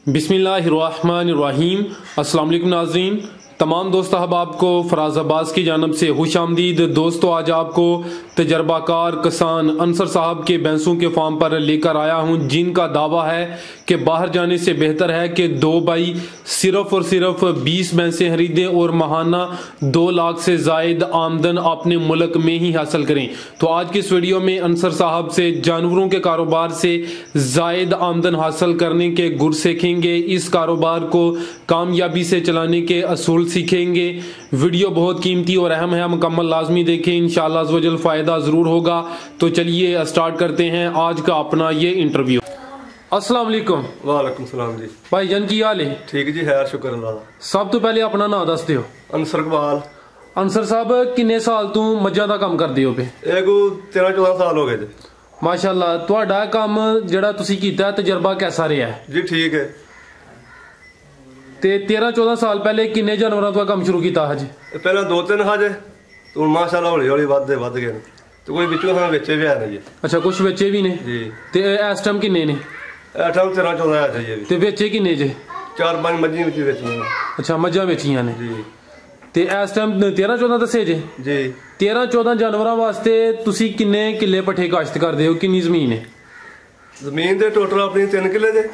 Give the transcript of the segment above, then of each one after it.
बिस्मिल्लाहिर्रहमानिर्रहीम। अस्सलाम वालेकुम नाज़रीन, तमाम दोस्त अहबाब को फराज अब्बास की जानब से खुश आमदीद। दोस्तों, आज आपको तजर्बाकार किसान अंसर साहब के भैंसों के फार्म पर लेकर आया हूं, जिनका दावा है कि बाहर जाने से बेहतर है कि दो भाई सिर्फ और सिर्फ 20 भैंसें खरीदें और माहाना 2 लाख से जायद आमदन अपने मुल्क में ही हासिल करें। तो आज की इस वीडियो में अंसर साहब से जानवरों के कारोबार से जायद आमदन हासिल करने के गुर सीखेंगे, इस कारोबार को कामयाबी से चलाने के असूल सीखेंगे। वीडियो बहुत कीमती और अहम है, मुकम्मल लाजमी देखें, इंशाअल्लाह अज़्ज़ वजल फ़ायदा ज़रूर होगा। तो चलिए स्टार्ट करते हैं आज का अपना ये इंटरव्यू। अस्सलाम वालेकुम। वालेकुम सलाम जी। भाई जान की हाल है? ठीक जी, खैर शुक्र अल्लाह दा। सब तो पहले अपना नाम दस दियो। अंसर इकबाल। अंसर साहब किन्ने साल तू मज्जां दा काम करदे हो पे? ਇਹ ਕੋ 13-14 ਸਾਲ ਹੋ ਗਏ ਜੀ। माशाअल्लाह, ਤੁਹਾਡਾ ਕੰਮ ਜਿਹੜਾ ਤੁਸੀਂ ਕੀਤਾ ਤਜਰਬਾ कैसा ਰਿਹਾ है? ਜੀ ਠੀਕ ਹੈ। ਤੇ 13-14 ਸਾਲ ਪਹਿਲੇ ਕਿੰਨੇ ਜਾਨਵਰਾਂ ਤੋਂ ਕੰਮ ਸ਼ੁਰੂ ਕੀਤਾ ਹਜ? ਪਹਿਲਾਂ 2-3 ਹਜੇ ਤੇ ਹੁਣ ਮਾਸ਼ਾਅੱਲਾ ਹੌਲੀ ਹੌਲੀ ਵੱਧ ਗਏ ਨੇ ਤੇ ਕੋਈ ਵਿੱਚੋਂ ਸਾਨੂੰ ਵੇਚੇ ਵੀ ਆ ਨੇ ਜੀ। ਅੱਛਾ, ਕੁਝ ਵੇਚੇ ਵੀ ਨੇ ਜੀ। ਤੇ ਇਸ ਟਾਈਮ ਕਿੰਨੇ ਨੇ? ਇਹ ਟਾਈਮ 13-14 ਆ ਜੀ। ਤੇ ਵੇਚੇ ਕਿੰਨੇ ਜੇ? 4-5 ਮੱਝੀਆਂ ਵਿੱਚ ਵੇਚੀਆਂ। ਅੱਛਾ, ਮੱਝਾਂ ਵੇਚੀਆਂ ਨੇ ਜੀ। ਤੇ ਇਸ ਟਾਈਮ 13-14 ਦੱਸੇ ਜੇ ਜੀ। 13-14 ਜਾਨਵਰਾਂ ਵਾਸਤੇ ਤੁਸੀਂ ਕਿੰਨੇ ਕਿੱਲੇ ਪੱਠੇ ਕਾਸ਼ਤ ਕਰਦੇ ਹੋ? ਕਿੰਨੀ ਜ਼ਮੀਨ ਹੈ? ਜ਼ਮੀਨ ਦੇ ਟੋਟਲ ਆਪਣੀ 3 ਕਿੱਲੇ ਦੇ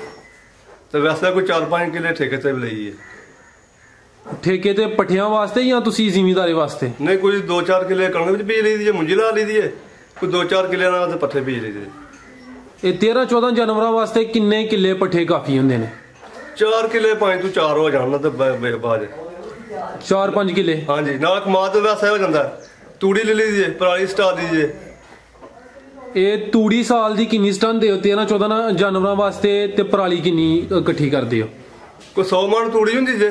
ਤੇ ਵੈਸੇ ਕੋਈ 4-5 ਕਿੱਲੇ ਠੇਕੇ ਤੇ ਵੀ ਲਈ ਹੈ। ਠੇਕੇ ਤੇ ਪੱਠਿਆਂ ਵਾਸਤੇ ਜਾਂ ਤੁਸੀਂ ਜ਼ਿਮੀਂਦਾਰੀ ਵਾਸਤੇ? ਨਹੀਂ, ਕੋਈ 2-4 ਕਿੱਲੇ ਕਣਕ ਵਿੱਚ ਬੀਜ ਲਈ ਦੀ ਹੈ, ਮੁੰਜੀ ਲਾ ਲਈ ਦੀ ਹੈ, ਕੋਈ 2-4 ਕਿੱਲੇ ਨਾਲ ਤੇ ਪੱਠੇ ਬੀਜ ਲਈ ਦੇ। ਇਹ 13-14 ਜਾਨਵਰਾਂ ਵਾਸਤੇ ਕਿੰਨੇ ਕਿੱਲੇ ਪੱਠੇ ਕਾਫੀ ਹੁੰਦੇ ਨੇ? 4 ਕਿੱਲੇ 5 ਤੋਂ 4 ਹੋ ਜਾਣ ਤੇ ਬਾਅਦ 4-5 ਕਿੱਲੇ। ਹਾਂਜੀ, ਨਾਲ ਕਮਾਦ ਤਾਂ ਵੈਸੇ ਹੋ ਜਾਂਦਾ। ਤੂੜੀ ਲੈ ਲਈ ਦੀ ਹੈ, ਪਰਾਲੀ ਸਟਾ ਦੀ ਜੇ। ਇਹ ਤੂੜੀ ਸਾਲ ਦੀ ਕਿੰਨੀ ਸਟਨ ਦੇ ਹੋ 13-14 ਜਾਨਵਰਾਂ ਵਾਸਤੇ ਤੇ ਪਰਾਲੀ ਕਿੰਨੀ ਇਕੱਠੀ ਕਰਦੇ ਹੋ? ਕੋਈ 100 ਮਣ ਤੂੜੀ ਹੁੰਦੀ ਜੇ,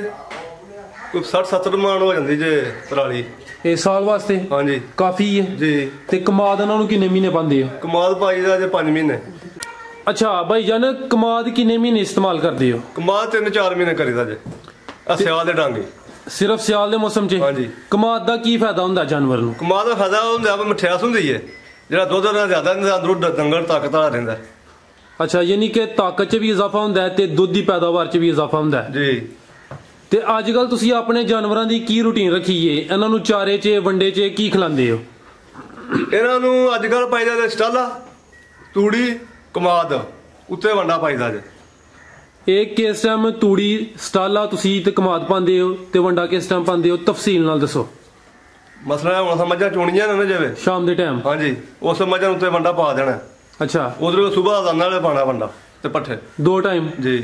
ਕੋਈ 60-70 ਮਣ ਹੋ ਜਾਂਦੀ ਜੇ ਪਰਾਲੀ। ਇਹ ਸਾਲ ਵਾਸਤੇ ਹਾਂਜੀ ਕਾਫੀ ਹੈ ਜੀ। ਤੇ ਕਮਾਦ ਉਹਨਾਂ ਨੂੰ ਕਿੰਨੇ ਮਹੀਨੇ ਪਾਉਂਦੇ ਹੋ? ਕਮਾਦ ਪਾਈਦਾ ਜੇ 5 ਮਹੀਨੇ। ਅੱਛਾ ਭਾਈ ਜਾਨ, ਕਮਾਦ ਕਿੰਨੇ ਮਹੀਨੇ ਇਸਤੇਮਾਲ ਕਰਦੇ ਹੋ? ਕਮਾਦ 3-4 ਮਹੀਨੇ ਕਰੀਦਾ ਜੇ। ਆ ਸਿਆਲ ਦੇ ਡਾਂਗੇ ਸਿਰਫ ਸਿਆਲ ਦੇ ਮੌਸਮ 'ਚ? ਹਾਂਜੀ। ਕਮਾਦ ਦਾ ਕੀ ਫਾਇਦਾ ਹੁੰਦਾ ਜਾਨਵਰ ਨੂੰ? ਕਮਾਦ ਦਾ ਫਾਇਦਾ ਹੁੰਦਾ ਮਠਿਆਸ ਹੁੰਦੀ ਹੈ, ਜਿਹੜਾ ਦੁੱਧ ਨਾਲ ਜ਼ਿਆਦਾ ਅੰਦਰੋਂ ਡੰਗਰ ਤਾਕਤ ਵਾਲਾ ਰਹਿੰਦਾ। ਅੱਛਾ, ਯਾਨੀ ਕਿ ਤਾਕਤ 'ਚ ਵੀ ਇਜ਼ਾਫਾ ਹੁੰਦਾ ਹੈ ਤੇ ਦੁੱਧ ਦੀ ਪੈਦਾਵਾਰ 'ਚ ਵੀ ਇਜ਼ਾਫਾ ਹੁੰਦਾ ਹੈ ਜੀ। ਤੇ ਅੱਜ ਕੱਲ ਤੁਸੀਂ ਆਪਣੇ ਜਾਨਵਰਾਂ ਦੀ ਕੀ ਰੂਟੀਨ ਰੱਖੀ ਏ? ਇਹਨਾਂ ਨੂੰ ਚਾਰੇ 'ਚ ਵੰਡੇ 'ਚ ਕੀ ਖਿਲਾਉਂਦੇ ਹੋ? ਇਹਨਾਂ ਨੂੰ ਅੱਜ ਕੱਲ ਪਾਈਦਾ ਜੇ ਸਟਾਲਾ, ਤੂੜੀ, ਕਮਾਦ, ਉੱਤੇ ਵੰਡਾ ਪਾਈਦਾ ਜੇ। ਇਹ ਕਿਸ ਟਾਈਮ ਤੂੜੀ, ਸਟਾਲਾ ਤੁਸੀਂ ਤੇ ਕਮਾਦ ਪਾਉਂਦੇ ਹੋ ਤੇ ਵੰਡਾ ਕਿਸ ਟਾਈਮ ਪਾਉਂਦੇ ਹੋ? ਤਫਸੀਲ ਨਾਲ ਦੱਸੋ। ਮਸਲਾ ਹੁਣ ਮੱਝਾਂ ਚੋਣੀਆਂ ਨੇ ਨਾ ਜਿਵੇਂ ਸ਼ਾਮ ਦੇ ਟਾਈਮ? ਹਾਂਜੀ, ਉਸ ਮੱਝਾਂ ਉੱਤੇ ਵੰਡਾ ਪਾ ਦੇਣਾ। ਅੱਛਾ, ਉਧਰੋਂ ਸਵੇਰ ਦਾ ਨਾਲੇ ਪਾਣਾ ਵੰਡਾ ਤੇ ਪੱਠੇ 2 ਟਾਈਮ ਜੀ।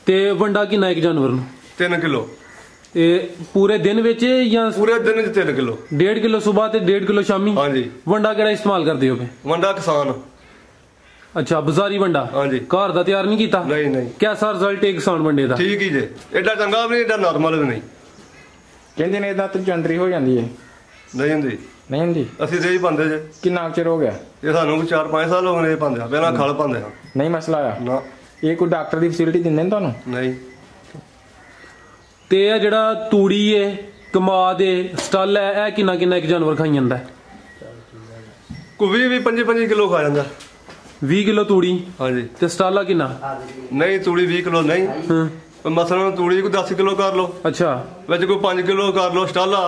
ਤੇ ਵੰਡਾ ਕਿੰਨਾ ਇੱਕ ਜਾਨਵਰ ਨੂੰ? 3 ਕਿਲੋ। ਇਹ ਪੂਰੇ ਦਿਨ ਵਿੱਚ ਜਾਂ ਪੂਰੇ ਦਿਨ ਚ 3 ਕਿਲੋ? 1.5 ਕਿਲੋ ਸਵੇਰ ਤੇ 1.5 ਕਿਲੋ ਸ਼ਾਮੀ। ਹਾਂਜੀ। ਵੰਡਾ ਕਿਹੜਾ ਇਸਤੇਮਾਲ ਕਰਦੇ ਹੋ? ਵੰਡਾ ਕਿਸਾਨ। ਅੱਛਾ, ਬਾਜ਼ਾਰੀ ਵੰਡਾ? ਹਾਂਜੀ। ਘਰ ਦਾ ਤਿਆਰ ਨਹੀਂ ਕੀਤਾ? ਨਹੀਂ ਨਹੀਂ। ਕਿਹਦਾ ਰਿਜ਼ਲਟ ਹੈ ਕਿਸਾਨ ਵੰਡੇ ਦਾ? ਠੀਕ ਹੀ ਜੇ, ਐਡਾ ਚੰਗਾ ਵੀ ਨਹੀਂ, ਐਡਾ ਨਾਰਮਲ ਵੀ ਨਹੀਂ। ਕਹਿੰਦੇ ਨੇ ਇਦਾਂ ਤੇ ਜੰਟਰੀ ਹੋ ਜਾਂਦੀ ਹੈ? ਨਹੀਂ ਹੁੰਦੀ। ਨਹੀਂ ਹੁੰਦੀ? ਅਸੀਂ ਰੇਹ ਪਾਉਂਦੇ ਜੇ। ਕਿੰਨਾ ਚਿਰ ਹੋ ਗਿਆ? ਇਹ ਸਾਨੂੰ 4-5 ਸਾਲ ਹੋ ਗਏ ਪਾਉਂਦੇ, ਪਹਿਲਾਂ ਖਲ ਪਾਉਂਦੇ ਹਾਂ। ਨਹੀਂ ਮਸਲਾ ਆ ਨਾ। ਇਹ ਕੋਈ ਡਾਕਟਰ ਦੀ ਫੈਸਿਲਿਟੀ ਦਿੰਦੇ ਨੇ ਤੁਹਾਨੂੰ? ਨਹੀਂ। ਤੇ ਇਹ ਜਿਹੜਾ ਤੂੜੀ ਹੈ, ਕਮਾਦ ਹੈ, ਸਟਲ ਹੈ, ਇਹ ਕਿੰਨਾ ਕਿੰਨਾ ਇੱਕ ਜਾਨਵਰ ਖਾਈ ਜਾਂਦਾ ਹੈ? ਕੋਈ 20-25 ਕਿਲੋ ਖਾ ਜਾਂਦਾ। 20 ਕਿਲੋ ਤੂੜੀ? ਹਾਂਜੀ। ਤੇ ਸਟਾਲਾ ਕਿੰਨਾ? ਨਹੀਂ, ਤੂੜੀ 20 ਕਿਲੋ ਨਹੀਂ। ਹਾਂ। ਮਸਲਾਂ ਤੂੜੀ ਕੋਈ 10 ਕਿਲੋ ਕਰ ਲਓ, ਅੱਛਾ, ਵਿੱਚ ਕੋਈ 5 ਕਿਲੋ ਕਰ ਲਓ ਸਟਾਲਾ,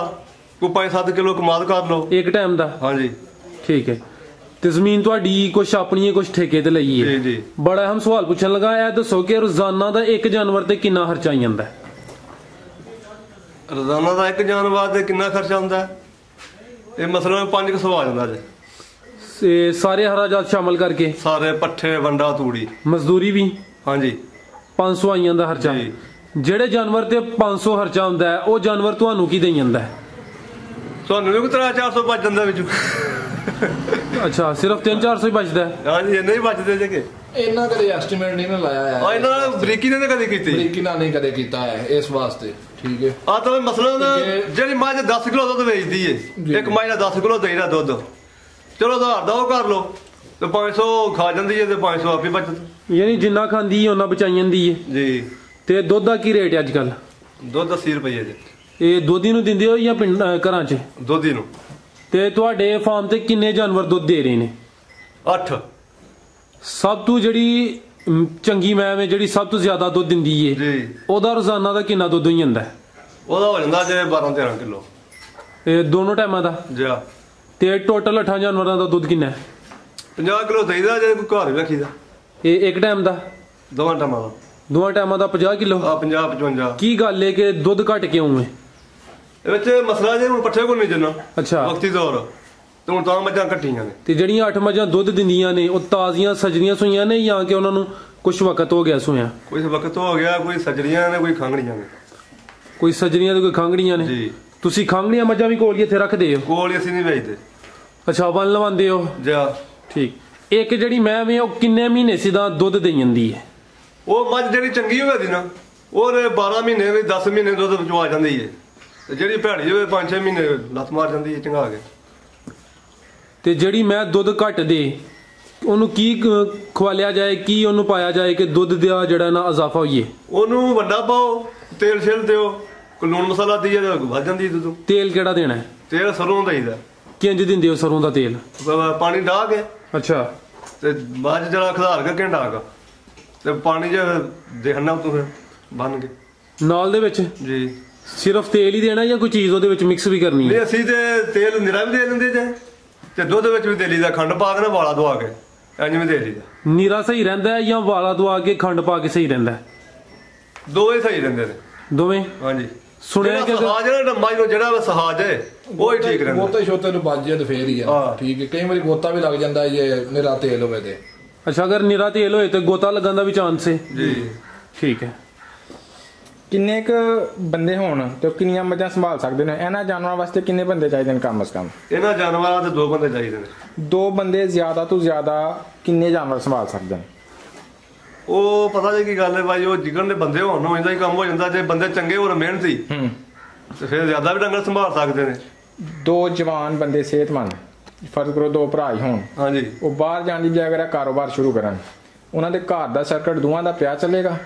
ਕੋਈ 5-7 ਕਿਲੋ ਕਮਾਦ ਕਰ ਲਓ ਇੱਕ ਟਾਈਮ ਦਾ? ਹਾਂਜੀ। ਠੀਕ ਹੈ। ਤੇ ਜ਼ਮੀਨ ਤੁਹਾਡੀ ਕੁਛ ਆਪਣੀ ਹੈ, ਕੁਛ ਠੇਕੇ ਤੇ ਲਈ ਹੈ? ਜੀ ਜੀ। ਬੜਾ ਅਹਿਮ ਸਵਾਲ ਪੁੱਛਣ ਲੱਗਾ, ਇਹ ਦੱਸੋ ਕਿ ਰੋਜ਼ਾਨਾ ਦਾ ਇੱਕ ਜਾਨਵਰ ਤੇ ਕਿੰਨਾ ਖਰਚਾ ਆ ਜਾਂਦਾ ਹੈ? ਰੋਜ਼ਾਨਾ ਦਾ ਇੱਕ ਜਾਨਵਰ ਤੇ ਕਿੰਨਾ ਖਰਚਾ ਹੁੰਦਾ? ਇਹ ਮਸਲਾਂ 500 ਆ ਜਾਂਦਾ ਜੇ। ਤੇ ਸਾਰੇ ਹਰਾਜਾਤ ਸ਼ਾਮਲ ਕਰਕੇ? ਸਾਰੇ ਪੱਠੇ, ਵੰਡਾ, ਤੂੜੀ, ਮਜ਼ਦੂਰੀ ਵੀ? ਹਾਂਜੀ। 500 ਆਈ ਜਾਂਦਾ ਖਰਚਾ? ਜੀ। ਜਿਹੜੇ ਜਾਨਵਰ ਤੇ 500 ਖਰਚਾ ਹੁੰਦਾ ਹੈ, ਉਹ ਜਾਨਵਰ ਤੁਹਾਨੂੰ ਕੀ ਦੇਈ ਜਾਂਦਾ ਹੈ? ਤੁਹਾਨੂੰ ਵੀ ਕੋਈ 300-400 ਬਚ ਜਾਂਦਾ ਵਿੱਚ। ਅੱਛਾ, ਸਿਰਫ 300-400 ਹੀ ਬਚਦਾ ਹੈ? ਹਾਂਜੀ, ਇੰਨੇ ਹੀ ਬਚਦੇ ਜੇ ਕਿ ਇਹਨਾਂ ਕਦੇ ਐਸਟੀਮੇਟ ਨਹੀਂ ਨਾ ਲਾਇਆ ਹੈ। ਆ ਇਹਨਾਂ ਬਰੀਕੀ ਨੇ ਕਦੇ ਕੀਤੀ? ਬਰੀਕੀ ਨਾਲ ਨਹੀਂ ਕਦੇ ਕੀਤਾ ਹੈ ਇਸ ਵਾਸਤੇ। ਠੀਕ ਹੈ। ਆ ਤਾਂ ਮਸਲਾ ਨਾ, ਜਿਹੜੀ ਮੱਝ 10 ਕਿਲੋ ਦੁੱਧ ਵੇਚਦੀ ਏ, ਇੱਕ ਮੱਝ ਦਾ 10 ਕਿਲੋ ਦੇਈਦਾ ਦੁੱਧ, ਚਲੋ ਆਧਾਰ ਦਾ ਉਹ ਕਰ ਲੋ ਤੇ 500 ਖਾ ਜਾਂਦੀ ਹੈ ਤੇ 500 ਆਪੇ ਬਚਤ। ਯਾਨੀ ਜਿੰਨਾ ਖਾਂਦੀ ਹੈ ਉਹਨਾਂ ਬਚਾਈ ਜਾਂਦੀ ਹੈ ਜੀ। ਤੇ ਦੁੱਧ ਦਾ ਕੀ ਰੇਟ ਹੈ ਅੱਜ ਕੱਲ? ਦੁੱਧ 80 ਰੁਪਏ ਜੇ। ਇਹ ਦੋਧੀ ਨੂੰ ਦਿੰਦੇ ਹੋ ਜਾਂ ਪਿੰਡ ਘਰਾਂ 'ਚ? ਦੋਧੀ ਨੂੰ। ਤੇ ਤੁਹਾਡੇ ਫਾਰਮ ਤੇ ਕਿੰਨੇ ਜਾਨਵਰ ਦੁੱਧ ਦੇ ਰਹੇ ਨੇ? 8। ਸਭ ਤੋਂ ਜਿਹੜੀ ਚੰਗੀ ਮੈਂ ਵੇ ਜਿਹੜੀ ਸਭ ਤੋਂ ਜ਼ਿਆਦਾ ਦੁੱਧ ਦਿੰਦੀ ਏ ਜੀ ਉਹਦਾ ਰੋਜ਼ਾਨਾ ਦਾ ਕਿੰਨਾ ਦੁੱਧ ਹੋ ਜਾਂਦਾ ਹੈ? ਉਹਦਾ ਹੋ ਜਾਂਦਾ ਜੇ 12-13 ਕਿਲੋ ਇਹ ਦੋਨੋਂ ਟਾਈਮਾਂ ਦਾ? ਜਿਆ ਤੇ ਟੋਟਲ 8 ਜਾਨਵਰਾਂ ਦਾ ਦੁੱਧ ਕਿੰਨਾ ਹੈ? 50 ਕਿਲੋ ਦੇਈਦਾ ਜੇ ਕੋਈ ਘਰ ਵੀ ਰੱਖੀਦਾ। ਇਹ ਇੱਕ ਟਾਈਮ ਦਾ? ਦੋਵਾਂ ਟਾਈਮਾਂ ਦਾ ਦੋਵਾਂ ਟਾਈਮਾਂ ਦਾ 50 ਕਿਲੋ? ਆ 50-55। ਕੀ ਗੱਲ ਏ ਕਿ ਦੁੱਧ ਘਟ ਕਿਉਂ ਹੈ? ਇਹ ਵਿੱਚ ਮਸਲਾ ਜੇ ਹੁਣ ਪੱਠੇ ਕੋਲ ਨਹੀਂ ਜੰਨਾ ਅੱਛਾ। ਵਕਤੀ ਦੌਰ ਤੇ ਹੁਣ ਤਾਂ ਮੱਝਾਂ ਕੱਟੀਆਂ ਨੇ। ਤੇ ਜਿਹੜੀਆਂ 8 ਮੱਝਾਂ ਦੁੱਧ ਦਿੰਦੀਆਂ ਨੇ ਉਹ ਤਾਜ਼ੀਆਂ ਸਜਰੀਆਂ ਸੂਈਆਂ ਨੇ ਜਾਂ ਕਿ ਉਹਨਾਂ ਨੂੰ ਕੁਝ ਵਕਤ ਹੋ ਗਿਆ ਸੂਈਆਂ? ਕੋਈ ਵਕਤ ਹੋ ਗਿਆ, ਕੋਈ ਸਜਰੀਆਂ ਨੇ, ਕੋਈ ਖੰਗੜੀਆਂ ਨੇ। ਕੋਈ ਸਜਰੀਆਂ ਤੇ ਕੋਈ ਖਾਂਗੜੀਆਂ ਨੇ? ਜੀ। ਤੁਸੀਂ ਖਾਂਗੜੀਆਂ ਮੱਝਾਂ ਵੀ ਕੋਲ ਹੀ ਇੱਥੇ ਰੱਖਦੇ ਹੋ? ਕੋਲ ਹੀ ਅਸੀਂ ਨਹੀਂ ਵੇਚਦੇ। ਅੱਛਾ, ਬੰਨ ਲਵਾਉਂਦੇ ਹੋ? ਜਿਆ ਠੀਕ। ਇੱਕ ਜਿਹੜੀ ਮੈਂ ਵੀ ਉਹ ਕਿੰਨੇ ਮਹੀਨੇ ਸਿੱਧਾ ਦੁੱਧ ਦੇ ਜਾਂਦੀ ਹੈ? ਉਹ ਮੱਝ ਜਿਹੜੀ ਚੰਗੀ ਹੋਵੇ ਨਾ ਉਹ 12 ਮਹੀਨੇ ਵੀ 10 ਮਹੀਨੇ ਦੁੱਧ ਚਵਾ ਜਾਂਦੀ ਏ, ਤੇ ਜਿਹੜੀ ਭੈੜੀ ਹੋਵੇ 5-6 ਮਹੀਨੇ ਲੱਤ ਮਾਰ ਜਾਂਦੀ ਏ ਚੰਗਾ ਕੇ। ਤੇ ਜਿਹੜੀ ਮੈਂ ਦੁੱਧ ਘੱਟ ਦੇ ਉਹਨੂੰ ਕੀ ਖਵਾਲਿਆ ਜਾਏ, ਕੀ ਉਹਨੂੰ ਪਾਇਆ ਜਾਏ ਕਿ ਦੁੱਧ ਦਾ ਜਿਹੜਾ ਨਾ ਇਜ਼ਾਫਾ ਹੋਈਏ? ਉਹਨੂੰ ਵੱਡਾ ਪਾਓ, ਤੇਲ ਛਿਲ ਦਿਓ, ਕੋਈ ਲੂਣ ਮਸਾਲਾ ਦਈਏ ਤਾਂ ਵੱਧ ਜਾਂਦੀ ਦੁੱਧ। ਤੇਲ ਕਿਹੜਾ ਦੇਣਾ ਹੈ? ਤੇਲ ਸਰੋਂ ਦਾ ਹੀਦਾ। ਕਿੰਜ ਦਿੰਦੇ ਹੋ ਸਰੋਂ ਦਾ ਤੇਲ? ਪਾਣੀ ਡਾਹ ਕੇ ਅੱਛਾ। ਤੇ ਬਾਅਦ 'ਚ ਜਿਹੜਾ ਖਿਲਾਰ ਕੇ ਘੰਟਾ ਕ ਤੇ ਪਾਣੀ 'ਚ ਦੇਖਣਾ ਤੂੰ ਫਿਰ ਬਣ ਕੇ ਨਾਲ ਦੇ ਵਿੱਚ? ਜੀ। ਸਿਰਫ ਤੇਲ ਹੀ ਦੇਣਾ ਜਾਂ ਕੋਈ ਚੀਜ਼ ਉਹਦੇ ਵਿੱਚ ਮਿਕਸ ਵੀ ਕਰਨੀ ਹੈ? ਨਹੀਂ, ਅਸੀਂ ਤੇ ਤੇਲ ਨਿਰਾ ਵੀ ਦੇ ਲੈਂਦੇ ਜੇ, ਤੇ ਦੁੱਧ ਵਿੱਚ ਵੀ ਦੇ ਲਈਦਾ, ਖੰਡ ਪਾ ਕੇ ਨਾ ਵਾਲਾ ਦਵਾ ਕੇ ਇੰਜ ਵੀ ਦੇ ਲਈਦਾ। ਨੀਰਾ ਸਹੀ ਰਹਿੰਦਾ ਹੈ ਜਾਂ ਵਾਲਾ ਦਵਾ ਕੇ ਖੰਡ ਪਾ ਕੇ ਸਹੀ ਰਹਿੰਦਾ ਹੈ? ਦੋਵੇਂ ਸਹੀ ਰਹਿੰਦੇ ਨੇ। ਦੋਵੇਂ? ਹਾਂਜੀ। ਸੁਣਿਆ ਕਿ ਸਹਾਜ ਜਿਹੜਾ ਮੱਝ ਨੂੰ ਜਿਹੜਾ ਸਹਾਜ ਹੈ ਉਹ ਹੀ ਠੀਕ ਰਹਿੰਦਾ। ਗੋਤੇ ਛੋਤੇ ਨੂੰ ਵੱਜ ਜਾਏ ਤੇ ਫੇਰ ਹੀ ਆ ਠੀਕ ਹੈ। ਕਈ ਵਾਰੀ ਗੋਤਾ ਵੀ ਲੱਗ ਜਾਂਦਾ ਜੇ ਨਿਰਾ ਤੇਲ ਹੋਵੇ ਤੇ। ਅੱਛਾ, ਅਗਰ ਨੀਰਾ ਤੇਲ ਹੋਏ ਤੇ ਗੋਤਾ ਲੱਗਣ ਦਾ ਵੀ ਚਾਂਸ ਹੈ? ਜੀ। ਠੀਕ ਹੈ। ਕਿੰਨੇ ਕ ਬੰਦੇ ਹੋਣ ਤੇ ਉਹ ਕਿੰਨੀਆਂ ਮੱਝਾਂ ਸੰਭਾਲ ਸਕਦੇ ਨੇ? ਇਹਨਾਂ ਜਾਨਵਰਾਂ ਵਾਸਤੇ ਕਿੰਨੇ ਬੰਦੇ ਚਾਹੀਦੇ ਨੇ ਕਮ ਸੇ ਕਮ? ਇਹਨਾਂ ਜਾਨਵਰਾਂ ਦੇ 2 ਬੰਦੇ ਚਾਹੀਦੇ ਨੇ। 2 ਬੰਦੇ ਜ਼ਿਆਦਾ ਤੋਂ ਜ਼ਿਆਦਾ ਕਿੰਨੇ ਜਾਨਵਰ ਸੰਭਾਲ ਸਕਦੇ ਨੇ? ਉਹ ਪਤਾ ਜੇ ਕੀ ਗੱਲ ਹੈ ਭਾਈ, ਉਹ ਜਿਗਣ ਦੇ ਬੰਦੇ ਹੋਣ ਨੂੰ ਇਹਦਾ ਹੀ ਕੰਮ ਹੋ ਜਾਂਦਾ। ਜੇ ਬੰਦੇ ਚੰਗੇ ਹੋਣ ਮਿਹਨਤੀ ਤੇ ਫਿਰ ਜ਼ਿਆਦਾ ਵੀ ਡੰਗਰ ਸੰਭਾਲ ਸਕਦੇ ਨੇ। 2 ਜਵਾਨ ਬੰਦੇ ਸਿਹਤਮੰਦ, ਫਰਜ਼ ਕਰੋ 2 ਭਰਾ ਹੀ ਹੋਣ, ਹਾਂਜੀ। ਉਹ ਬਾਹਰ ਜਾਣ ਦੀ ਬਜਾਏ ਅਗਰ ਕਾਰੋਬਾਰ ਸ਼ੁਰੂ ਕਰਨ, ਉਹਨਾਂ ਦੇ ਘਰ ਦਾ ਸਰਕਟ ਦੋਵਾਂ ਦਾ ਪਿਆ ਚੱਲੇਗਾ?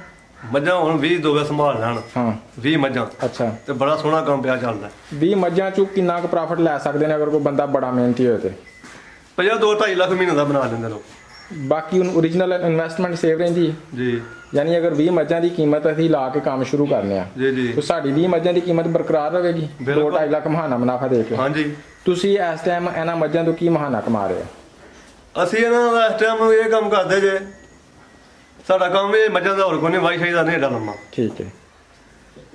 ਮੱਝਾਂ ਹੁਣ 20 ਦੋਵੇਂ ਸੰਭਾਲ ਲੈਣ। ਹਾਂ। 20 ਮੱਝਾਂ ਅੱਛਾ। ਤੇ ਬੜਾ ਸੋਹਣਾ ਕੰਮ ਪਿਆ ਚੱਲਦਾ। 20 ਮੱਝਾਂ ਚੋਂ ਕਿੰਨਾ ਕੁ ਪ੍ਰੋਫਿਟ ਲੈ ਸਕਦੇ ਨੇ ਅਗਰ ਕੋਈ ਬੰਦਾ ਬੜਾ ਮਿਹਨਤੀ ਹੋਏ ਤੇ? 2.5 ਲੱਖ ਮਹੀਨੇ ਦਾ ਬਣਾ ਲੈਂਦੇ ਲੋਕ। ਬਾਕੀ ਉਹਨੂੰ ਓਰੀਜਨਲ ਇਨਵੈਸਟਮੈਂਟ ਸੇਵ ਰਹਿੰਦੀ ਹੈ ਜੀ। ਯਾਨੀ ਅਗਰ 20 ਮੱਝਾਂ ਦੀ ਕੀਮਤ ਅਸੀਂ ਲਾ ਕੇ ਕੰਮ ਸ਼ੁਰੂ ਕਰਨੇ ਆ ਜੀ ਜੀ। ਤਾਂ ਸਾਡੀ 20 ਮੱਝਾਂ ਦੀ ਕੀਮਤ ਬਰਕਰਾਰ ਰਹੇਗੀ 2.5 ਲੱਖ ਮਹਾਨਾ ਮੁਨਾਫਾ ਦੇ ਕੇ। ਹਾਂਜੀ। ਤੁਸੀਂ ਇਸ ਟਾਈਮ ਇਹਨਾਂ ਮੱਝਾਂ ਤੋਂ ਕੀ ਮਹਾਨਾ ਕਮਾ ਰਹੇ ਹੋ? ਅਸੀਂ ਇਹਨਾਂ ਦਾ ਇਸ ਟਾਈਮ ਇਹ ਕੰਮ ਕਰਦੇ ਜੇ, ਸਾਡਾ ਕੰਮ ਇਹ ਮੱਝਾਂ ਦਾ ਹੋਰ ਕੋਈ ਨਹੀਂ, ਵਾਈ ਸ਼ਾਹੀ ਦਾ ਨਹੀਂ ਏਡਾ ਲੰਮਾ। ਠੀਕ ਹੈ।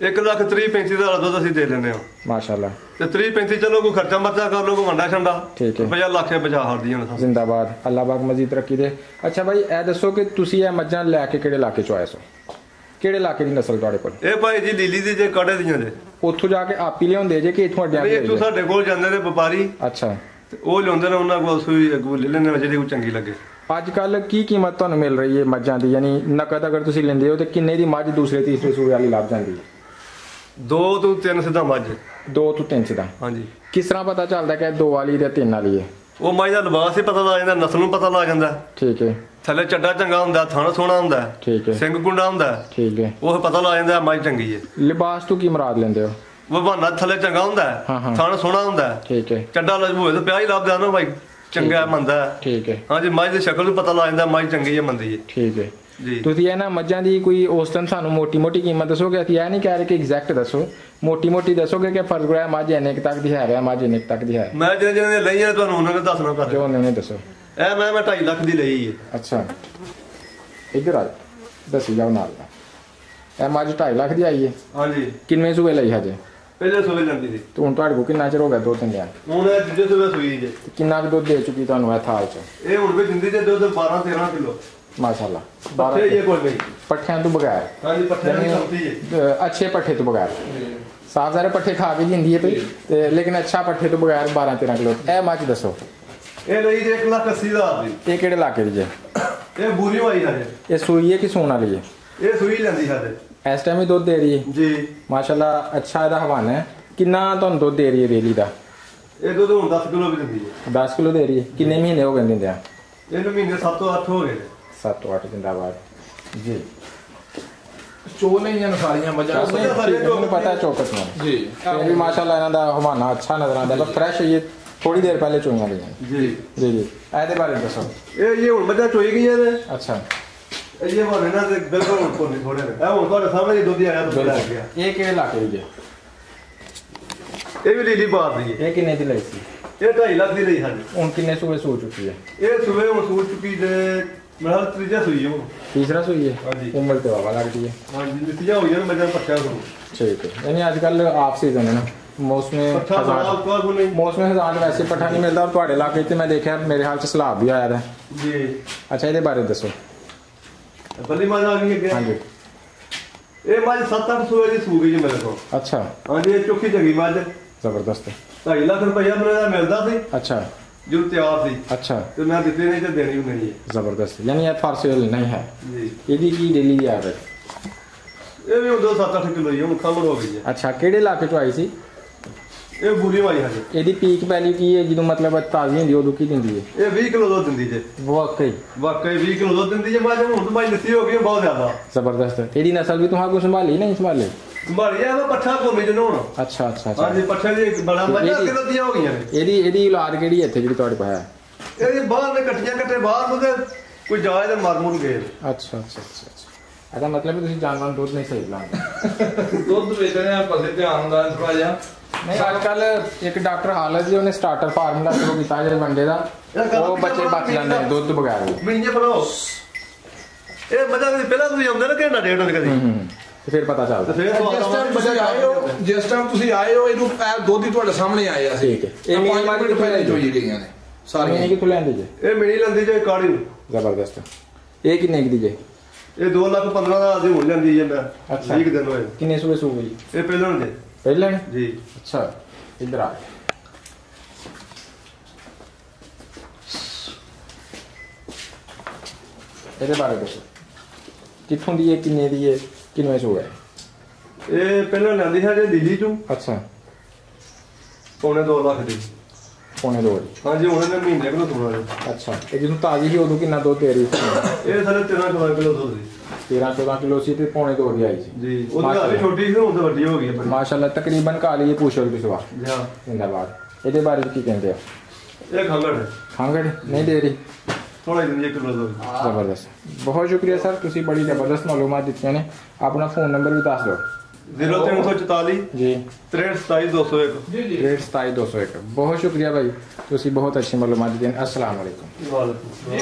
1,30,35,000 ਦੁੱਧ ਅਸੀਂ ਦੇ ਲੈਂਦੇ ਹਾਂ। ਮਾਸ਼ਾਅੱਲਾ। ਤੇ 30-35 ਚਲੋ ਕੋਈ ਖਰਚਾ ਮਰਚਾ ਕਰ ਲੋ, ਕੋਈ ਵੰਡਾ ਛੰਡਾ। ਠੀਕ ਹੈ। 50 ਲੱਖ ਬਚਾ ਹਰਦੀ ਹੁਣ। ਜ਼ਿੰਦਾਬਾਦ, ਅੱਲਾਹ ਪਾਕ ਮਜ਼ੀਦ ਤਰੱਕੀ ਦੇ। ਅੱਛਾ ਭਾਈ, ਇਹ ਦੱਸੋ ਕਿ ਤੁਸੀਂ ਇਹ ਮੱਝਾਂ ਲੈ ਕੇ ਕਿਹੜੇ ਇਲਾਕੇ ਚੋਂ ਆਏ ਸੋ? ਕਿਹੜੇ ਇਲਾਕੇ ਦੀ ਨਸਲ ਤੁਹਾਡੇ ਕੋਲ? ਇਹ ਭਾਈ ਜੀ ਲੀਲੀ ਦੀ ਜੇ ਕਾੜੇ ਦੀਆਂ ਜੇ। ਉੱਥੋਂ ਜਾ ਕੇ ਆਪ ਹੀ ਲਿਆਉਂਦੇ ਜੇ ਕਿ ਇੱਥੋਂ ਅੱਡਿਆਂ ਨਹੀਂ, ਤੋਂ? ਇੱਥੋਂ ਸਾਡੇ ਕੋਲ ਜਾਂਦੇ ਨੇ ਵਪਾਰੀ। ਅੱਛਾ। ਤੇ ਉਹ ਲਿਆਉਂਦੇ ਨੇ, ਉਹਨਾਂ ਕੋਲ ਸੂਈ ਅੱਗੋਂ ਲੈ ਲੈਂਦੇ ਨੇ ਜਿਹੜੀ ਕੋਈ ਚੰਗੀ ਲੱਗੇ। ਅੱਜ ਕੱਲ ਕੀ ਕੀਮਤ ਤੁਹਾਨੂੰ ਮਿਲ ਰਹੀ ਹੈ ਮੱਝਾਂ ਦੀ? ਯਾਨੀ ਨਕਦ ਅਗਰ ਤੁਸੀਂ ਲੈਂਦੇ ਹੋ ਤੇ ਕਿੰਨੇ ਦੀ ਮੱਝ ਦੂਸਰੇ ਤੀਸਰੇ ਸੂਏ ਵਾਲੀ ਲੱਭ ਜਾਂਦੀ ਹੈ? 2 ਤੋਂ 3 ਸਿੱਧਾ ਮੱਝ। 2 ਤੋਂ 3 ਸਿੱਧਾ? ਹਾਂਜੀ। ਕਿਸ ਤਰ੍ਹਾਂ ਪਤਾ ਚੱਲਦਾ ਕਿ 2 ਵਾਲੀ ਤੇ 3 ਵਾਲੀ ਹੈ? ਉਹ ਮੱਝ ਦਾ ਲਿਬਾਸ ਹੀ ਪਤਾ ਲੱਗ ਜਾਂਦਾ, ਨਸਲ ਨੂੰ ਪਤਾ ਲੱਗ ਜਾਂਦਾ। ਠੀਕ ਹੈ। ਥੱਲੇ ਚੱਡਾ ਚੰਗਾ ਹੁੰਦਾ, ਥਣ ਸੋਹਣਾ ਹੁੰਦਾ, ਠੀਕ ਹੈ। ਸਿੰਘ ਗੁੰਡਾ ਹੁੰਦਾ, ਠੀਕ ਹੈ। ਉਹ ਪਤਾ ਲੱਗ ਜਾਂਦਾ ਮੱਝ ਚੰਗੀ ਹੈ। ਲਿਬਾਸ ਤੋਂ ਕੀ ਮੁਰਾਦ ਲੈਂਦੇ ਹੋ? ਉਹ ਬਹਾਨਾ ਥੱਲੇ ਚੰਗਾ ਹੁੰਦਾ, ਥਣ ਸੋਹਣਾ ਹੁੰਦਾ, ਠੀਕ ਹੈ। ਚੱਡਾ ਲਜਬੂਏ ਤੇ ਪਿਆ ਹੀ ਲੱਭਦਾ ਨਾ ਭਾਈ, ਚੰਗਾ ਮੰਦਾ। ਠੀਕ ਹੈ। ਹਾਂਜੀ, ਮੱਝ ਦੀ ਸ਼ਕਲ ਨੂੰ ਪਤਾ ਲੱਗ ਜਾਂਦਾ ਮੱਝ ਚੰਗੀ ਹੈ ਮੰਦੀ ਹੈ। ਠੀਕ ਹੈ ਜੀ। ਤੁਸੀਂ ਇਹਨਾਂ ਮੱਝਾਂ ਦੀ ਕੋਈ ਉਸ ਦਿਨ ਸਾਨੂੰ ਮੋਟੀ ਮੋਟੀ ਕੀਮਤ ਦੱਸੋਗੇ? ਅਸੀਂ ਇਹ ਨਹੀਂ ਕਹਿ ਰਹੇ ਕਿ ਐਗਜ਼ੈਕਟ ਦੱਸੋ, ਮੋਟੀ ਮੋਟੀ ਦੱਸੋਗੇ ਕਿ ਫਰਜ਼ ਕਰਾਇਆ ਮੱਝ ਇੰਨੇ ਤੱਕ ਦੀ ਹੈ ਰਿਹਾ, ਮੱਝ ਇੰਨੇ ਤੱਕ ਦੀ ਹੈ? ਮੈਂ ਜਿਹਨੇ ਲਈਆਂ ਤੁਹਾਨੂੰ ਉਹਨਾਂ ਨੇ ਦੱਸਣਾ ਕਰ ਜੋ ਉਹਨੇ ਦੱਸੋ। ਇਹ ਮੈਂ 2.5 ਲੱਖ ਦੀ ਲਈ ਹੈ। ਅੱਛਾ, ਇੱਧਰ ਆ ਦੱਸੀ ਜਾਓ ਨਾਲ ਦਾ। ਇਹ ਮੱਝ 2.5 ਲੱਖ ਦੀ ਆਈ ਹੈ? ਹਾਂਜੀ। ਕਿੰਨੇ ਸੂਏ ਲਈ ਹਜੇ? ਪਹਿਲੇ ਸੂਏ ਜਾਂਦੀ ਸੀ। ਤੇ ਹੁਣ ਤੁਹਾਡੇ ਕੋਲ ਕਿੰਨਾ ਚਿਰ ਹੋ ਗਿਆ? 2-3 ਦਿਨ। ਹੁਣ ਇਹ ਦੂਜੇ ਸੂਏ ਸੂਈ ਜੇ। ਕਿੰਨਾ ਕੁ ਦੁੱਧ ਦੇ ਚੁੱਕੀ ਤੁਹਾਨੂੰ ਇਹ ਥਾਲ ਚ? ਇਹ ਹੁਣ ਵੀ ਦਿੰਦੀ ਜੇ ਦੁੱਧ 12-13 ਕਿਲੋ। ਮਾਸ਼ਾਅੱਲਾ। ਪੱਠੇ ਇਹ ਕੋਲ ਨਹੀਂ। ਪੱਠਿਆਂ ਤੋਂ ਬਗੈਰ? ਹਾਂਜੀ, ਪੱਠੇ ਨਹੀਂ ਖਾਂਦੀ ਹੈ। ਅੱਛੇ ਪੱਠੇ ਤੋਂ ਬਗੈਰ? ਸਾਫ ਸਾਰੇ ਪੱਠੇ ਖਾ ਕੇ ਜਿੰਦੀ ਹੈ ਪਈ ਤੇ ਲੇਕਿਨ ਅੱਛਾ ਪੱਠੇ ਤੋਂ ਬਗੈਰ 12-13 ਕਿਲੋ। ਇਹ ਮੱਝ ਦੱਸੋ। ਇਹ ਲਈ ਜੇ 1,80,000 ਦੀ। ਇਹ ਕਿਹੜੇ ਇਲਾਕੇ ਦੀ ਜੇ? ਇਹ ਬੂਰੀ ਹੋਈ ਹੈ। ਇਹ ਸੂਈ ਹੈ ਕਿ ਸੂਣ ਵਾਲੀ ਹੈ? ਇਹ ਸੂਈ ਲੈਂਦੀ ਸਾਡੇ। ਇਸ ਟਾਈਮ ਹੀ ਦੁੱਧ ਦੇ ਰਹੀ ਹੈ? ਜੀ ਮਾਸ਼ਾਅੱਲਾ, ਅੱਛਾ ਇਹਦਾ ਹਵਾਨਾ ਹੈ। ਕਿੰਨਾ ਤੁਹਾਨੂੰ ਦੁੱਧ ਦੇ ਰਹੀ ਹੈ ਡੇਲੀ ਦਾ? ਇਹ ਦੁੱਧ ਹੁਣ 10 ਕਿਲੋ ਵੀ ਦਿੰਦੀ ਹੈ। 10 ਕਿਲੋ ਦੇ ਰਹੀ ਹੈ। ਕਿੰਨੇ ਮਹੀਨੇ ਹੋ ਗਏ ਦਿੰਦੇ ਆ? ਇਹਨੂੰ ਮਹੀਨੇ 7 ਤੋਂ 8 ਹੋ ਗਏ ਨੇ। 7 ਤੋਂ 8 ਜ਼ਿੰਦਾਬਾਦ ਜੀ। ਚੋਲ ਨਹੀਂ ਹਨ ਸਾਰੀਆਂ ਮੱਝਾਂ। ਮੈਨੂੰ ਪਤਾ ਚੌਕਸ ਨੂੰ ਜੀ। ਫਿਰ ਵੀ ਮਾਸ਼ਾਅੱਲਾ ਇਹਨਾਂ ਦਾ ਹਵਾਨਾ ਅੱਛਾ ਨਜ਼ਰ ਆਉਂਦਾ ਹੈ। ਫਰੈਸ਼ ਇਹ ਥੋੜੀ ਦੇਰ ਪਹਿਲੇ ਚੋਈਆਂ ਗਈਆਂ। ਜੀ ਜੀ ਜੀ। ਇਹਦੇ ਬਾਰੇ ਦੱਸੋ। ਇਹ ਹੁਣ ਮੱਝਾਂ ਚੋਈ ਗਈਆਂ ਨੇ। ਅੱਛਾ। ਇਹ ਬਣੇ ਨਾ ਤੇ ਬਿਲਕੁਲ ਉੱਪਰ ਨਹੀਂ ਥੋੜੇ ਨੇ ਇਹ ਹੁਣ ਤੁਹਾਡੇ ਸਾਹਮਣੇ ਹੀ ਦੁੱਧ ਆਇਆ ਤਾਂ ਲੱਗ ਗਿਆ ਇਹ ਕਿਹੜੇ ਇਲਾਕੇ ਦੀ ਹੈ? ਇਹ ਵੀ ਲੀਲੀ ਬਾਰ ਦੀ ਹੈ ਇਹ ਕਿੰਨੇ ਦੀ ਲਈ ਸੀ? ਇਹ 2.5 ਲੱਖ ਦੀ ਲਈ ਸਾਡੀ ਹੁਣ ਕਿੰਨੇ ਸੂਏ ਸੋ ਚੁੱਕੀ ਹੈ? ਇਹ ਸਵੇਰੇ ਮਸੂਰ ਚੁੱਕੀ ਦੇ ਮੇਰਾ ਤੀਜਾ ਸੂਈ ਹੋ ਤੀਸਰਾ ਸੂਈ ਹੈ? ਹਾਂਜੀ। ਉਮਰ ਤੇ ਵਾਵਾ ਲੱਗਦੀ ਹੈ। ਹਾਂਜੀ ਤੀਜਾ ਹੋ ਗਿਆ ਮੈਂ ਪੱਛਾ ਨੂੰ ठीक है, यानी आजकल ऑफ सीजन है ना, मौसम ਪੱਠਾ ਸਾਲ ਕੋਲ ਬੁਨੇ मौसम हजान वैसे पट्ठा नहीं मिलता और ਤੁਹਾਡੇ ਇਲਾਕੇ ਤੇ ਮੈਂ ਦੇਖਿਆ ਮੇਰੇ ਹਾਲ ਚ ਸਲਾਬ ਵੀ ਆਇਆ ਹੈ। ਜੀ ਅੱਛਾ ਇਹਦੇ ਬਾਰੇ ਦੱਸੋ। ਬੱਲੀ ਮਾਂ ਆ ਗਈ ਅੱਗੇ ਹਾਂਜੀ ਇਹ ਮੱਝ 7-8 ਸੂਏ ਦੀ ਸੂ ਗਈ ਜੀ ਮੇਰੇ ਕੋਲ ਅੱਛਾ ਹਾਂਜੀ ਇਹ ਚੁੱਕੀ ਚੰਗੀ ਮੱਝ ਜ਼ਬਰਦਸਤ 2.5 ਲੱਖ ਰੁਪਇਆ ਮੈਨੂੰ ਮਿਲਦਾ ਸੀ ਅੱਛਾ ਜੋ ਤਿਆਰ ਸੀ ਅੱਛਾ ਤੇ ਮੈਂ ਦਿੱਤੇ ਨਹੀਂ ਤੇ ਦੇਣੀ ਵੀ ਨਹੀਂ ਹੈ ਜ਼ਬਰਦਸਤ यानी ये फॉर सेल नहीं है। ਜੀ ਇਹਦੀ ਕੀ ਡੇਲੀ ਦੀ ਐਵਰੇਜ? ਇਹ ਵੀ ਹੁਣ 7-8 ਕਿਲੋ ਹੀ ਹੁਣ ਖਮਰ ਹੋ ਗਈ ਹੈ ਅੱਛਾ ਕਿਹੜੇ ਇਲਾਕੇ ਤੋਂ ਆਈ ਸੀ? ਇਹ ਬੁਰੀ ਮਾਈ ਹਜੇ ਇਹਦੀ ਪੀਕ ਵੈਲਿਊ ਕੀ ਹੈ ਜਦੋਂ ਮਤਲਬ ਤਾਜ਼ੀ ਹੁੰਦੀ ਉਦੋਂ ਕੀ ਦਿੰਦੀ ਹੈ? ਇਹ 20 ਕਿਲੋ ਦੁੱਧ ਦਿੰਦੀ ਜੇ ਵਾਕਈ ਵਾਕਈ 20 ਕਿਲੋ ਦੁੱਧ ਦਿੰਦੀ ਜੇ ਮੱਝ ਹੁਣ ਤਾਂ ਮਾਈ ਲੱਸੀ ਹੋ ਗਈ ਬਹੁਤ ਜ਼ਿਆਦਾ ਜ਼ਬਰਦਸਤ। ਇਹਦੀ ਨਸਲ ਵੀ ਤੁਹਾਨੂੰ ਕੋਈ ਸੰਭਾਲੀ ਨਹੀਂ ਸੰਭਾਲੀ? ਸੰਭਾਲੀ ਆ ਮੈਂ ਪੱਠਾ ਕੋਮੀ ਜਨ ਹੁਣ ਅੱਛਾ ਅੱਛਾ ਅੱਛਾ ਹਾਂਜੀ ਪੱਠੇ ਦੀ ਬੜਾ ਮੱਝਾਂ ਇਹਦੀ- ਕਿਲੋ ਦੀਆਂ ਹੋ ਗਈਆਂ ਨੇ ਇਹਦੀ ਔਲਾਦ ਕਿਹੜੀ ਹੈ ਇੱਥੇ ਜਿਹੜੀ ਤੁਹਾਡੇ ਕੋਲ ਹੈ? ਇਹਦੇ ਬਾਹਰ ਨੇ ਕੱਟੀਆਂ ਕੱਟੇ ਬਾਹਰ ਨੂੰ ਤੇ ਕੋਈ ਜਾਏ ਤੇ ਮਰ ਮੁਰ ਗਏ ਅੱਛਾ ਅੱਛਾ ਅੱਛਾ ਅੱਛਾ ਇਹਦਾ ਮਤਲਬ ਹੈ ਤੁਸੀਂ ਜਾਨਵਰਾਂ ਨੂੰ ਦੁੱਧ ਨਹੀਂ ਸਹੀ ਪਿਲਾਉਂਦੇ। ਦੁੱਧ ਵੇਚਣੇ ਆ ਪਾਸੇ ਧਿਆਨ ਹੁੰਦਾ ਥੋੜਾ ਜਿਹਾ। ਨਹੀਂ ਅੱਜ ਕੱਲ ਇੱਕ ਡਾਕਟਰ ਹਾਲਤ ਜੀ ਉਹਨੇ ਸਟਾਰਟਰ ਫਾਰਮੂਲਾ ਸ਼ੁਰੂ ਕੀਤਾ ਜਿਹੜੇ ਵੰਡੇ ਦਾ ਉਹ ਬੱਚੇ ਬਚ ਜਾਂਦੇ ਨੇ ਦੁੱਧ ਬਗੈਰ ਵੀ। ਮਿੰਜੇ ਬਣਾਓ ਇਹ ਮੱਝਾਂ ਦੀ ਪਹਿਲਾਂ ਤੁਸੀਂ ਆਉਂਦੇ ਨਾ ਘੰਟਾ ਡੇਢ ਨਾਲ ਕਦੀ ਤੇ ਫਿਰ ਪਤਾ ਤੇ ਚੱਲਦਾ। ਫਿਰ ਜਿਸ ਟਾਈਮ ਤੁਸੀਂ ਆਏ ਹੋ ਇਹਨੂੰ ਇਹ ਦੁੱਧ ਹੀ ਤੁਹਾਡੇ ਸਾਹਮਣੇ ਆਇਆ ਸੀ। ਠੀਕ ਹੈ। ਇਹ ਮੇਰੀ ਮਾਰਕੀਟ ਤੋਂ ਪਹਿਲੇ ਚੋਈ ਗਈਆਂ ਨੇ ਸਾਰੀਆਂ ਸਾਰੀਆਂ। ਕਿੱਥੋਂ ਲੈਂਦੇ ਜੇ? ਇਹ ਮਿਣੀ ਲੰਦੀ ਜੇ ਕਾੜੀ ਨੂੰ ਜ਼ਬਰਦਸਤ। ਇਹ ਕਿੰਨੇ ਦੀ ਜੇ? ਇਹ 2,15,000 ਦਾ ਅਸੀਂ ਹੁਣ ਲੈਂਦੀ ਜੇ ਮੈਂ ਅੱਛਾ। 20 ਦਿਨ ਹੋਏ ਕਿੰਨੇ ਸੂਏ ਸੂ ਗਈ? ਇਹ ਪਹਿਲਾਂ ਦੇ ਪਹਿਲਾਂ ਜੀ ਅੱਛਾ ਇਧਰ ਆ ਇਹਦੇ ਬਾਰੇ ਦੱਸੋ ਕਿੱਥੋਂ ਦੀ ਹੈ ਕਿੰਨੇ ਦੀ ਹੈ ਕਿੰਨੇ ਸੂ ਹੈ? ਇਹ ਪਹਿਲਾਂ ਲੈਂਦੀ ਹੈ ਜੇ ਦਿੱਲੀ ਚੋਂ ਅੱਛਾ ਪੌਣੇ 2 ਲੱਖ ਦੀ ਪੌਣੇ 2 ਹਾਂਜੀ ਹੁਣ ਇਹਨੇ ਮਹੀਨੇ ਕੋਲ ਸੁਣਾ ਜੀ ਅੱਛਾ ਇਹ ਜਦੋਂ ਤਾਜ਼ੀ ਸੀ ਉਦੋਂ ਕਿੰਨਾ ਦੁੱਧ ਦੇ ਰਹੀ ਸੀ? ਇਹ ਸਾਰੇ 13-14 ਕਿਲੋ ਦੁੱਧ ਦੀ 13-14 ਕਿਲੋ ਸੀ ਤੇ ਪੌਣੇ 2 ਦੀ ਆਈ ਸੀ। ਜੀ ਉਹਦੀ ਘਰ ਵੀ ਛੋਟੀ ਸੀ ਹੁਣ ਤਾਂ ਵੱਡੀ ਹੋ ਗਈ ਹੈ ਬੜੀ ਮਾਸ਼ਾਅੱਲਾ ਤਕਰੀਬਨ ਕਾਲੀ ਇਹ ਪੁੱਛੋ ਬਿਸਵਾ ਹਾਂ ਜਿੰਦਾਬਾਦ। ਇਹਦੇ ਬਾਰੇ ਕੀ ਕਹਿੰਦੇ ਆ? ਇਹ ਖੰਗੜ ਹੈ ਖਾਂਗੜ ਨਹੀਂ ਦੇ ਰਹੀ ਥੋੜਾ ਜਿਹਾ 1 ਕਿਲੋ ਦੁੱਧ ਜ਼ਬਰਦਸਤ। ਬਹੁਤ ਸ਼ੁਕਰੀਆ ਸਰ ਤੁਸੀਂ ਬੜੀ ਜ਼ਬਰਦਸਤ ਮਾਲੂਮਾਤ ਦਿੱਤੀਆਂ ਨੇ। ਆਪਣਾ ਫੋਨ ਨੰਬਰ ਵੀ ਦੱਸ ਦਿਓ। 0344 ਜੀ 6327 201 रेट 27201। बहुत शुक्रिया भाई तुसी बहुत अच्छी मालूमात दी। अस्सलाम वालेकुम। ਵਾਲੇਕੁਮ